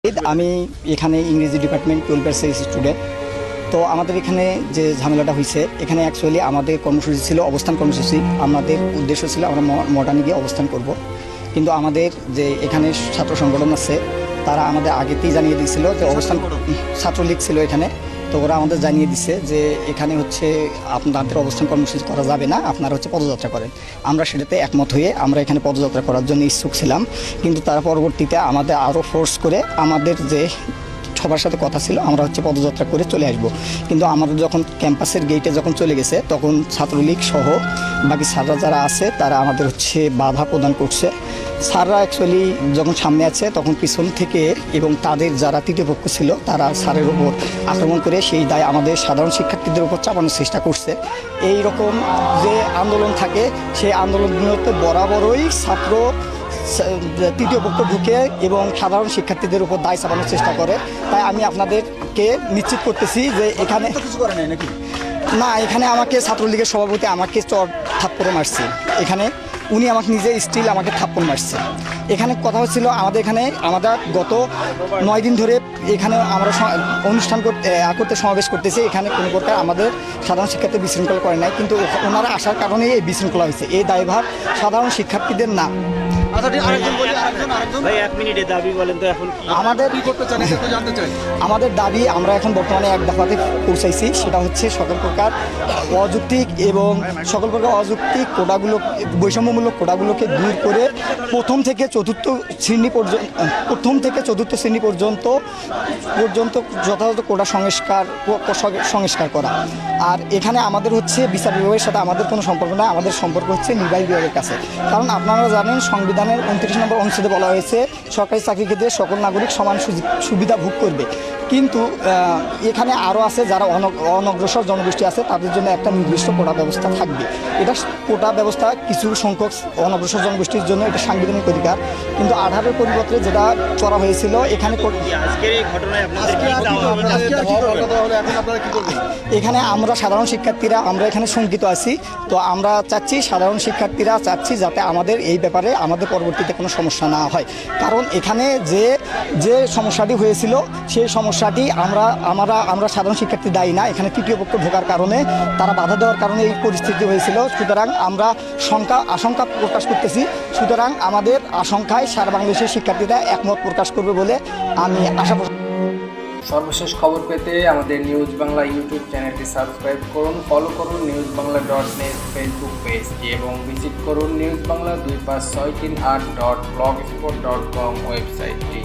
আমি এখানে ইংরেজি ডিপার্টমেন্ট 12 ব্যাচের স্টুডেন্ট। তো আমাদের এখানে যে ঝামেলাটা হয়েছে, এখানে অ্যাকচুয়ালি আমাদের কর্মসূচি ছিল অবস্থান কর্মসূচি। আমাদের উদ্দেশ্য ছিল আমরা মডার্নে গিয়ে অবস্থান করব, কিন্তু আমাদের যে এখানে ছাত্র সংগঠন আছে তারা আমাদের আগেতেই জানিয়ে দিয়েছিল যে অবস্থান, ছাত্রলীগ ছিল এখানে। তো ওরা আমাদের জানিয়ে দিচ্ছে যে এখানে হচ্ছে আপনাদের অবস্থান কর্মসূচি করা যাবে না, আপনারা হচ্ছে পদযাত্রা করেন। আমরা সেটাতে একমত হয়ে আমরা এখানে পদযাত্রা করার জন্য ইচ্ছুক ছিলাম, কিন্তু তারা পরবর্তীতে আমাদের আরও ফোর্স করে আমাদের যে সবার সাথে কথা ছিল আমরা হচ্ছে পদযাত্রা করে চলে আসব। কিন্তু আমাদের যখন ক্যাম্পাসের গেটে যখন চলে গেছে তখন ছাত্রলীগ সহ বাকি স্যাররা যারা আছে তারা আমাদের হচ্ছে বাধা প্রদান করছে। স্যাররা অ্যাকচুয়ালি যখন সামনে আছে তখন পিছন থেকে এবং তাদের যারা তৃতীয় পক্ষ ছিল তারা স্যারের ওপর আক্রমণ করে সেই দায় আমাদের সাধারণ শিক্ষার্থীদের উপর চাপানোর চেষ্টা করছে। এই রকম যে আন্দোলন থাকে সেই আন্দোলনগুলোতে বরাবরই ছাত্র তৃতীয় পক্ষ ঢুকে এবং সাধারণ শিক্ষার্থীদের উপর দায় চাপানোর চেষ্টা করে। তাই আমি আপনাদেরকে নিশ্চিত করতেছি যে এখানে কিছু করে নাই নাকি না, এখানে আমাকে ছাত্রলীগের সভাপতি আমাকে চর থাপ্পড় মারছে। এখানে উনি আমাকে নিজে স্টিল আমাকে থাপ্পড় মারছে। এখানে কথা হচ্ছিল আমাদের এখানে আমাদের গত 9 দিন ধরে এখানে আমরা অনুষ্ঠান করতে সমাবেশ করতেছি। এখানে কোনো প্রকার আমাদের সাধারণ শিক্ষার্থী বিশৃঙ্খলা করে নাই, কিন্তু ওনারা আসার কারণে এই বিশৃঙ্খলা হয়েছে। এই দায়ভার সাধারণ শিক্ষার্থীদের না। আমাদের দাবি আমরা এখন বর্তমানে এক দফাতে পৌঁছাইছি, সেটা হচ্ছে সকল প্রকার অযৌক্তিক কোটাগুলো, বৈষম্যমূলক কোটাগুলোকে দূর করে প্রথম থেকে চতুর্থ শ্রেণী পর্যন্ত যথাযথ কোটা সংস্কার করা। আর এখানে আমাদের হচ্ছে বিচার বিভাগের সাথে আমাদের কোনো সম্পর্ক না, আমাদের সম্পর্ক হচ্ছে নির্বাহী বিভাগের কাছে। কারণ আপনারা জানেন সংবিধানের 29 নম্বর অনুচ্ছেদে বলা হয়েছে সরকারি চাকরি ক্ষেত্রে সকল নাগরিক সমান সুবিধা ভোগ করবে। কিন্তু এখানে আরও আছে যারা অনগ্রসর জনগোষ্ঠী আছে তাদের জন্য একটা নির্দিষ্ট কোটা ব্যবস্থা থাকবে। এটা কোটা ব্যবস্থা কিছু সংখ্যক অনগ্রসর জনগোষ্ঠীর জন্য এটা সাংবিধানিক অধিকার, কিন্তু 18 পরিবর্তে যেটা করা হয়েছিল এখানে আমরা সাধারণ শিক্ষার্থীরা আমরা এখানে শঙ্কিত আছি। তো আমরা চাচ্ছি সাধারণ শিক্ষার্থীরা চাচ্ছি যাতে আমাদের এই ব্যাপারে আমাদের পরবর্তীতে কোনো সমস্যা না হয়। কারণ এখানে যে সমস্যাটি হয়েছিল সেই সমস্যাটি আমরা সাধারণ শিক্ষার্থী দায়ী না। এখানে তৃতীয় পক্ষ ঢোকার কারণে তারা বাধা দেওয়ার কারণে এই পরিস্থিতি হয়েছিল। সুতরাং আমরা আশঙ্কা প্রকাশ করতেছি। সুতরাং আমাদের আশঙ্কায় সারা বাংলাদেশের শিক্ষার্থীরা একমত প্রকাশ করবে বলে আমি আশা করি। সর্বশেষ খবর পেতে আমাদের নিউজ বাংলা ইউটিউব চ্যানেলটি সাবস্ক্রাইব করুন, ফলো করুন newsbangla.net ফেসবুক পেজটি এবং ভিজিট করুন newsbangla2563.blogspot.com ওয়েবসাইটটি।